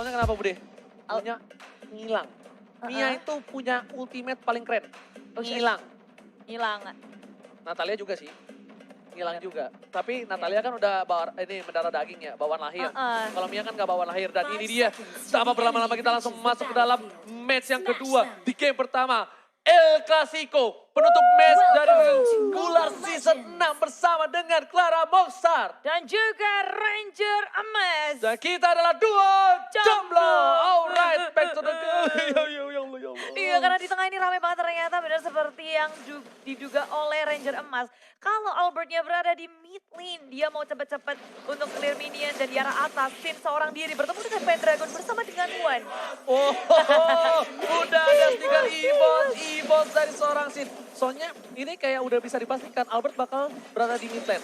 Soalnya kenapa Bude? Punya ngilang. Mia itu punya ultimate paling keren. Ngilang. Hilang. Natalia juga sih. Ngilang juga. Tapi Natalia kan udah ini mendarah daging ya, bawaan lahir. Kalau Mia kan gak bawaan lahir. Dan ini dia, sama berlama-lama kita langsung masuk ke dalam match yang kedua. Di game pertama, El Clasico. Penutup match dari regular season 6 bersama dengan Clara Moksar. Dan juga Ranger Emas. Dan kita adalah duo jomblo. Alright, back to the game. Iya, karena di tengah ini ramai banget ternyata, benar seperti yang diduga oleh Ranger Emas. Kalau Albertnya berada di mid lane, dia mau cepet-cepet untuk clear minion dan di arah atas. Sin seorang diri bertemu dengan Pendragon bersama dengan Wan. Oh, udah ada 3 e-boss dari seorang Sin. Soalnya ini kayak udah bisa dipastikan Albert bakal berada di mid lane.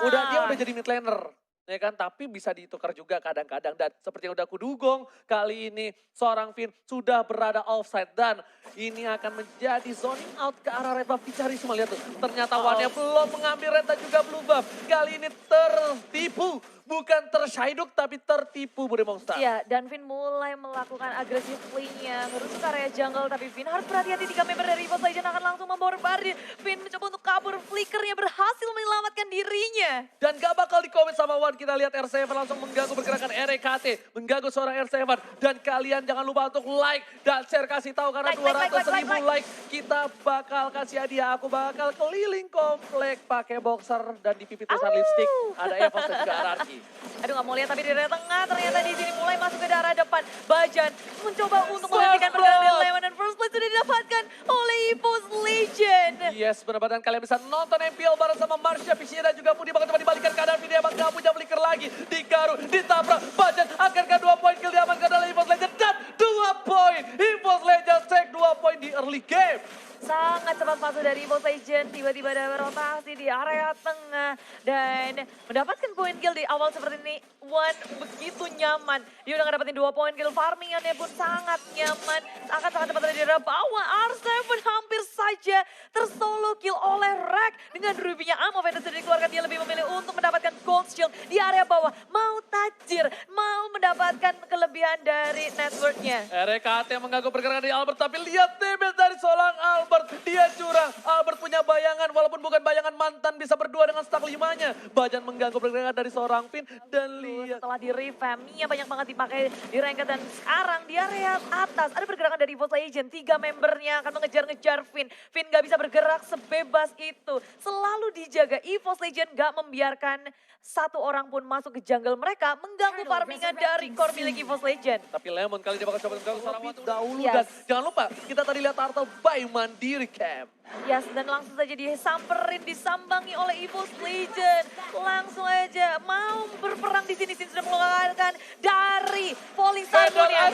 Dia udah jadi mid laner. Ya kan, tapi bisa ditukar juga kadang-kadang. Dan seperti yang udah kudugong, kali ini seorang Finn sudah berada offside. Dan ini akan menjadi zoning out ke arah red buff. Dicari semua, lihat tuh. Ternyata Wan-nya belum mengambil red dan juga blue buff. Kali ini tertipu. Bukan tershyduk tapi tertipu Bude Monster. Iya, dan Finn mulai melakukan agresif play-nya. Merujuk ke area jungle, tapi Finn harus berhati-hati. 3 member dari EVOS Legend akan langsung memborbardir. Finn mencoba untuk kabur, flickernya berhasil menyelamatkan dirinya. Dan gak bakal di-comment sama Wan. Kita lihat R7 langsung mengganggu pergerakan RKT. Mengganggu seorang R7. Dan kalian jangan lupa untuk like dan share. Kasih tahu karena 200.000 like. Kita bakal kasih hadiah. Aku bakal keliling komplek pakai boxer. Dan di pipi tulisan lipstick. Ada EVOS dan juga Araki. Aduh, gak mau lihat, tapi di area tengah ternyata di sini mulai masuk ke daerah depan. Bajan mencoba untuk menghentikan pergerakan dari Lemon dan first blood sudah didapatkan oleh EVOS Legend. Yes, benar-benar kalian bisa nonton MPL bareng sama Marsha, Pixie dan juga Budi. Bakal coba dibalikan keadaan video yang gak punya flicker lagi. Digaru, ditabrak, Bajan akhirnya 2 poin kill diamankan oleh EVOS Legend. Dan 2 poin, EVOS Legend take 2 poin di early game. Sangat cepat masuk dari EVOS Legend, tiba-tiba ada rotasi di area tengah. Dan mendapatkan poin kill di awal seperti ini, Wan begitu nyaman. Dia udah ngedapetin 2 poin kill, farmingannya pun sangat nyaman. Akan sangat cepat dari daerah bawah, R7 hampir saja tersolo kill oleh Rack. Dengan rubinya ammo Venus sudah dikeluarkan, dia lebih memilih untuk mendapatkan gold shield di area bawah. Mau tajir, mau mendapatkan kelebihan dari networknya. RKT mengganggu pergerakan di Albert, tapi lihat damage dari seorang Albert. Dia curang, Albert punya bayangan, walaupun bukan bayangan mantan, bisa berdua dengan stack 5-nya. Bajan mengganggu pergerakan dari seorang Finn, dan lihat. Setelah di revamp, Mia banyak banget dipakai di ranked, dan sekarang di area atas ada pergerakan dari EVOS Legend. 3 membernya akan mengejar-ngejar Finn. Finn gak bisa bergerak sebebas itu. Selalu dijaga, EVOS Legend gak membiarkan satu orang pun masuk ke jungle mereka, mengganggu farmingan dari core milik EVOS Legend. Tapi Lemon kali dia bakal coba mengganggu seorang Watu dahulu. Yes. Dan jangan lupa, kita tadi lihat Turtle by Mandiri Camp. Yes, dan langsung saja disamperin, disambangi oleh EVOS Legend. Langsung aja mau berperang di sini. Sudah mengeluarkan dari Falling Sunnya.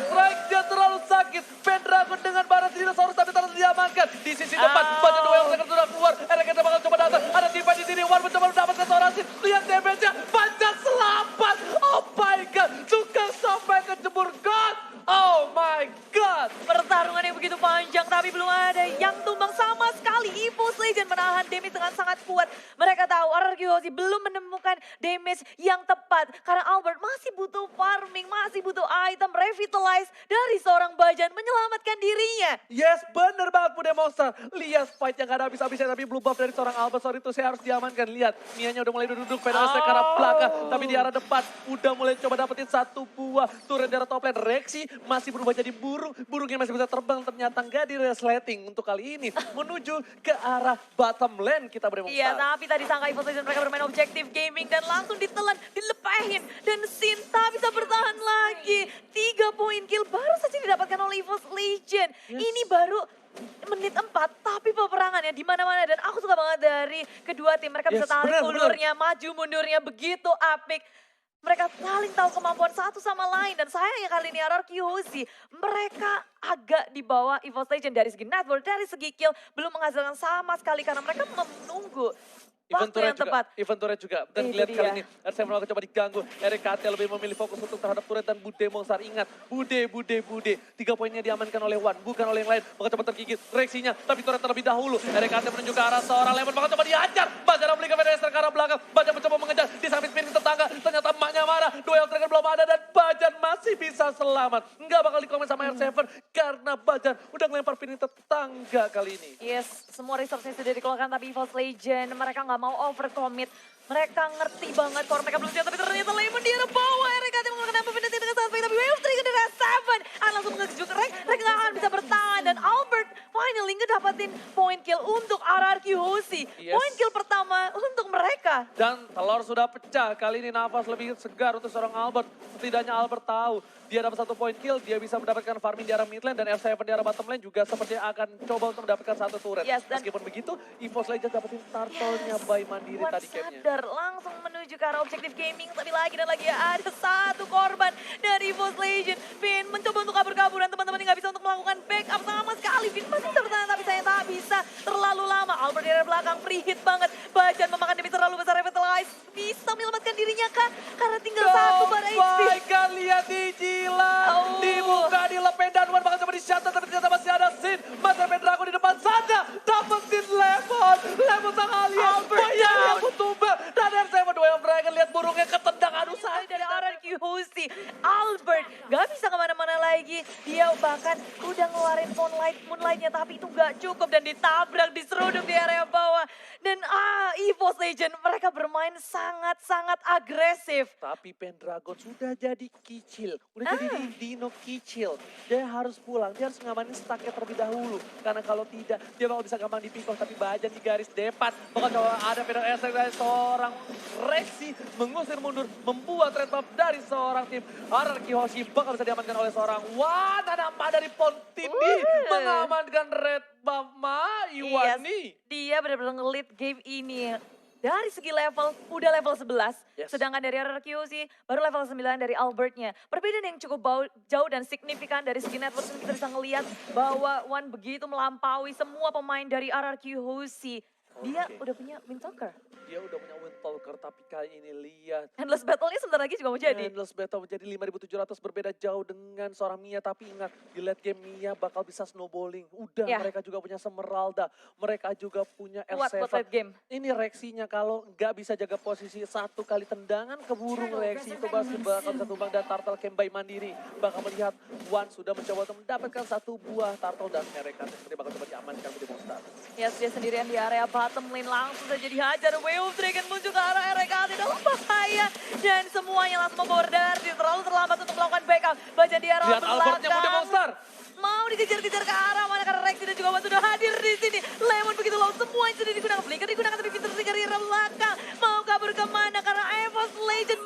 Dia terlalu sakit. Pendragon dengan barat dinosaurus tapi terlalu diamankan. Di sisi depan, banyak dua yang sudah keluar. RKT bakal coba datang. Ada tiba di sini. Wan mencoba mendapatkan seorang Sin. Lihat damage-nya. Bajan selamat. Oh my god. Tukang sampai ke jemur god. Oh my god. Pertarungan yang begitu panjang tapi belum ada yang tumbang sama sekali. EVOS Legend menahan damage dengan sangat kuat. Mereka tahu RRQ belum menemukan damage yang tepat. Karena Albert masih butuh farming, masih butuh item revitalize dari seorang Bajan menyelamatkan dirinya. Yes, bener banget Bude Monster. Lihat fight yang gak ada habis-habisnya, tapi blue buff dari seorang Albert. Sorry itu saya harus diamankan. Lihat, Mianya udah mulai duduk, pedalnya ke arah belakang. Tapi di arah depan udah mulai coba dapetin satu buah turret dari top lane. Rexy masih berubah jadi burung. Burungnya masih bisa terbang, ternyata gak di resleting untuk kali ini. Menuju ke arah bottom lane kita Bude Monster. Iya, tapi tadi sangka EVOS Legend mereka bermain objektif gaming dan langsung ditelan, dilepahin. Dan Sinta bisa bertahan lagi. 3 poin kill baru saja didapatkan oleh EVOS Legend. Yes. Ini baru menit 4, tapi peperangannya di mana-mana dan aku suka banget dari kedua tim. Mereka bisa tarik ulurnya, maju mundurnya begitu apik. Mereka saling tahu kemampuan satu sama lain dan sayangnya kali ini RRQ Hozi mereka agak di bawah EVOS Legend dari segi network, dari segi kill belum menghasilkan sama sekali karena mereka menunggu waktu yang tepat. Event turret juga. Dan lihat kali ini R7 akan coba diganggu. RKT lebih memilih fokus untuk terhadap turret dan Bude Monster. Ingat, Bude. 3 poinnya diamankan oleh Wan, bukan oleh yang lain. Maka coba tergigit reaksinya, tapi turret terlebih dahulu. RKT menuju ke arah seorang Lemon, maka coba dihajar. Bajar membeli ke Venester ke arah belakang. Bajar mencoba mengejar, di samping spin ke tetangga. Ternyata emaknya marah. Duel trigger belum ada dan Bajar masih bisa selamat. Nggak bakal dikomen sama R7 karena Bajan udah ngelempar Vini tetangga kali ini. Yes, semua resource-nya sudah dikeluarkan tapi EVOS Legend mereka nggak mau overcommit. Mereka ngerti banget kalau mereka belum siap, tapi ternyata Lemon di arah bawah. RKT menggunakan Infinity dengan sangat baik, tapi Wave Trigger dari R7 akan langsung mengejuk Rek nggak akan bisa bertahan. Dan Albert finally ngedapatin point kill untuk RRQ Hoshi. Yes. Point kill pertama untuk mereka. Dan telur sudah pecah, kali ini nafas lebih segar untuk seorang Albert. Setidaknya Albert tahu dia dapat 1 point kill, dia bisa mendapatkan farming di arah mid lane dan R7 di arah bottom lane juga sepertinya akan coba untuk mendapatkan 1 turret. Yes, dan meskipun begitu, EVOS Legends dapetin turtle-nya by Mandiri Wan tadi camp-nya. sadar langsung menuju ke arah objektif gaming, tapi lagi dan lagi ada 1 korban dari EVOS Legend. Vin mencoba untuk kabur-kabur dan teman-teman nggak bisa untuk melakukan backup sama sekali. Vin masih bisa bertahan tapi saya tak bisa terlalu lama. Albert di arah belakang free hit banget. Bajan memakan damage terlalu besar, revitalize. Bisa menyelamatkan dirinya kah? Karena tinggal 1 bar HP. Kalian lihat di jilat, Oh. dibuka, dilepen dan Wan bakal coba di-shuttle tapi ternyata masih ada Sin. Masih ada Dragon di depan saja, dapetin Lemon. Lemon tangan lihat, bayar yang tumbang. Dan R7 Way of Dragon, lihat burungnya ketendang, aduh Dari sakit. RRQ Hoshi, Albert gak bisa kemana-mana lagi. Dia bahkan udah ngeluarin moonlightnya tapi itu gak cukup dan ditabrak, diseruduk di area bawah. Dan EVOS Legend mereka bermain sangat-sangat agresif. Tapi Pendragon sudah jadi kicil, udah jadi Dino kicil. Dia harus pulang, dia harus ngamanin stacknya terlebih dahulu. Karena kalau tidak, dia bakal bisa gampang dipikul. Tapi Bajan di garis depan, bakal coba ada pedang esek dari seorang Rexy. Mengusir mundur, membuat red buff dari seorang tim. RRQ Hoshi bakal bisa diamankan oleh seorang Wan. Ada 4 dari Pontindi mengamankan red buff Iwani. Dia benar-benar nge-lead game ini. Dari segi level, udah level 11. Yes. Sedangkan dari RRQ sih, baru level 9 dari Albertnya. Perbedaan yang cukup jauh dan signifikan dari segi network. Kita bisa ngelihat bahwa Wan begitu melampaui semua pemain dari RRQ Hoshi. Dia Oke. udah punya Windtalker. Dia udah punya Windtalker, tapi kali ini lihat. Endless Battle-nya sebentar lagi juga mau jadi. Endless Battle menjadi 5.700 berbeda jauh dengan seorang Mia. Tapi ingat, di late game Mia bakal bisa snowballing. Udah, Ya. mereka juga punya Semeralda. Mereka juga punya Kuat buat R7. late game. Ini Rexinya kalau nggak bisa jaga posisi 1 kali tendangan ke burung Rexy itu pasti bakal bisa tumbang. Dan Turtle Camp by Mandiri bakal melihat Wan sudah mencoba untuk mendapatkan 1 buah Turtle dan mereka seperti bakal coba diamankan di Monster. Yes, dia sendirian di area bottom lane langsung saja dihajar. Wave of Dragon menuju ke arah RKT dalam bahaya. Dan semuanya langsung membawa dari terlalu terlambat untuk melakukan backup. Baca di arah Lihat Albertnya belakang. muda Monster. Mau dikejar-kejar ke arah mana karena Rexy dan juga Wan sudah hadir di sini. Lemon begitu low, semuanya sudah digunakan. Flicker digunakan tapi Peter Trigger di arah belakang. Mau kabur kemana karena EVOS Legend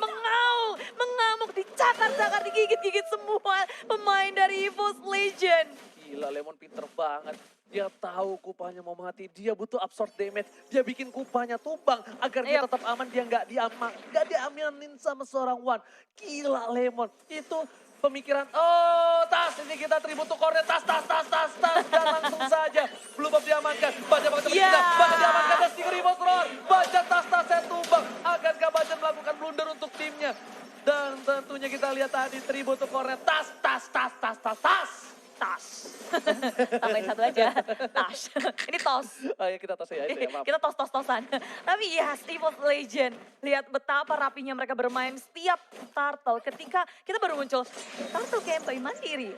mengamuk, dicakar-cakar, digigit-gigit semua pemain dari EVOS Legend. Gila, Lemon pinter banget. Dia tahu kupanya mau mati, dia butuh absorb damage. Dia bikin kupanya tumbang agar dia Yep. tetap aman, dia nggak diamanin sama seorang Wan. Gila Lemon, itu pemikiran, oh tas ini kita tribut to corner, tas. Dan langsung saja, belum diamankan. Baca bakal coba Ya. pindah, bakal diamankan dan Stinger Remote Roar. Baca tas-tasnya tumbang, akankah Baca melakukan blunder untuk timnya. Dan tentunya kita lihat tadi tribut to corner, tas. Tambahin satu aja, tas. Ini tos. Oh ya kita tos ya, itu ya maaf. Kita tos-tos-tosan. Tapi yes, EVOS Legend. Lihat betapa rapinya mereka bermain setiap turtle. Ketika kita baru muncul, turtle campaign mandiri.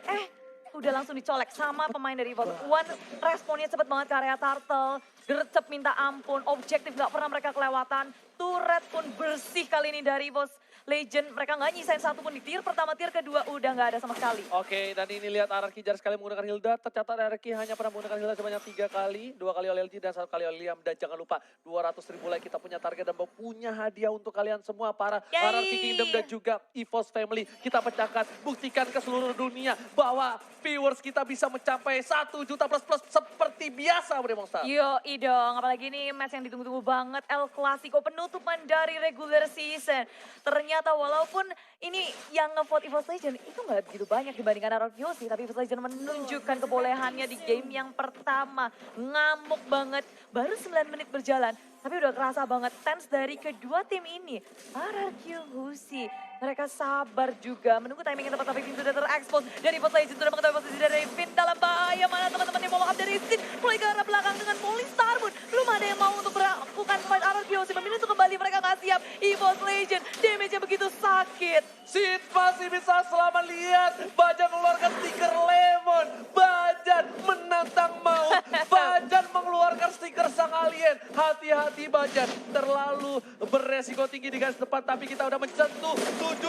Udah langsung dicolek sama pemain dari EVOS. Wan responnya cepet banget ke area turtle. Gercep minta ampun, objektif gak pernah mereka kelewatan. Turret pun bersih kali ini dari EVOS Legend. Mereka nggak nyisain satu pun di tier pertama, tier kedua udah nggak ada sama sekali. Oke, dan ini lihat RRQ jarang sekali menggunakan Hilda. Tercatat RRQ hanya pernah menggunakan Hilda sebanyak 3 kali. 2 kali oleh LG dan 1 kali oleh Liam. Dan jangan lupa 200.000 like kita punya target dan punya hadiah untuk kalian semua para Yay! RRQ Kingdom dan juga EVOS Family. Kita pecahkan, buktikan ke seluruh dunia bahwa viewers kita bisa mencapai 1 juta plus seperti biasa Bre Monster. Yo dong, apalagi ini match yang ditunggu-tunggu banget, El Clasico penutupan dari regular season. Ternyata walaupun ini yang ngevote EVOS Legend itu nggak begitu banyak dibandingkan RRQ sih, tapi EVOS Legend menunjukkan kebolehannya di game yang pertama. Ngamuk banget, baru 9 menit berjalan, Tapi udah kerasa banget tense dari kedua tim ini. RRQ Husi, mereka sabar juga menunggu timing yang tepat tapi pintu sudah terekspos. Dari bot Legend sudah mengetahui posisi dari Vin dalam bahaya. Mana teman-teman yang follow up dari Sin mulai ke arah belakang dengan Molly Starmoon. Belum ada yang mau untuk melakukan fight. RRQ Husi memilih untuk kembali, mereka nggak siap. EVOS Legend, damage-nya begitu sakit. Sid masih bisa selamat, lihat Bajan mengeluarkan stiker lemon. Bajan menantang maut. Bajan mengeluarkan stiker sang alien. Hati-hati Bajan, terlalu beresiko tinggi di garis depan. Tapi kita udah mencentuh 77.000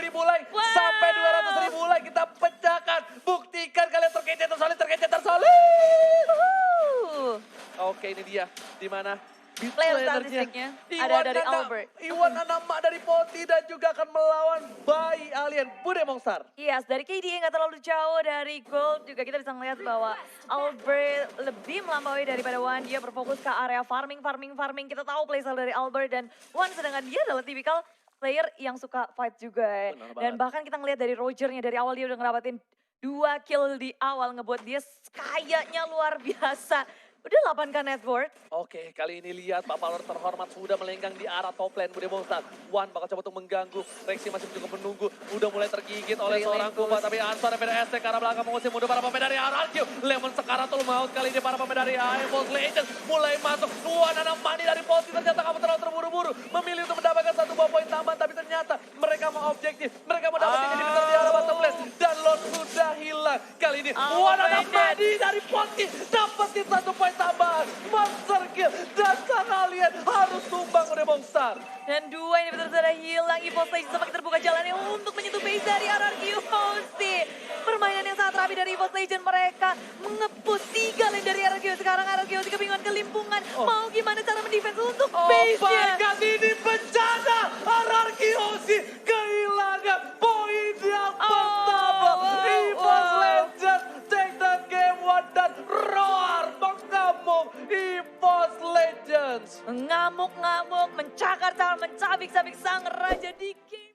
like. Wow. Sampai 200.000 like kita pecahkan. Buktikan kalian terkece tersolid, terkece tersolid. Oke, ini dia. Di mana? Player statistiknya ada dari Albert. Iwan Anama dari Poti dan juga akan melawan Bayi Alien Bude Mongstar. Yes, dari KDA nggak terlalu jauh dari Gold juga kita bisa melihat bahwa Albert lebih melampaui daripada Wan. Dia berfokus ke area farming. Kita tahu playstyle dari Albert dan Wan, sedangkan dia adalah tipikal player yang suka fight juga. Dan bahkan kita ngelihat dari Rogernya, dari awal dia udah ngerapatin 2 kill di awal, ngebuat dia kayaknya luar biasa. Udah 8 net worth. Oke, kali ini lihat Pak Palor terhormat sudah melenggang di arah top lane Bude Mongstar. Wan bakal coba untuk mengganggu. Rexy masih cukup menunggu. Udah mulai tergigit oleh seorang Kuba. Tapi Ansar dari ST ke arah belakang mengusir mundur para pemain dari RRQ. Lemon Sekaratul maut kali ini para pemain dari EVOS Legends mulai masuk. Wan Anamani dari Poti ternyata kamu terlalu terburu-buru. Memilih untuk mendapatkan 1 buah poin tambahan. Tapi ternyata mereka mau objektif. Mereka mau dapat ini di arah bottom lane. Dan Lord sudah hilang. Kali ini Wan Anamani dari Poti dapetin 1 poin tambahan. Monster kill dan sang alien harus tumbang Bude Mongstar. Dan 2 ini betul-betul hilang. EVOS Legends semakin terbuka jalannya untuk menyentuh base dari RRQ Husi. Permainan yang sangat rapi dari EVOS Legends, mereka mengepus 3 lane dari RRQ. Sekarang RRQ Husi kebingungan kelimpungan. Mau gimana cara mendefense untuk base-nya. Oh my god, ini bencana. RRQ Husi kehilangan poin yang pertama. EVOS Legends take the game 1 dan roar mengamuk EVOS Legends. Mengamuk-ngamuk, mencakar-cakar, mencabik-cabik sang raja di game.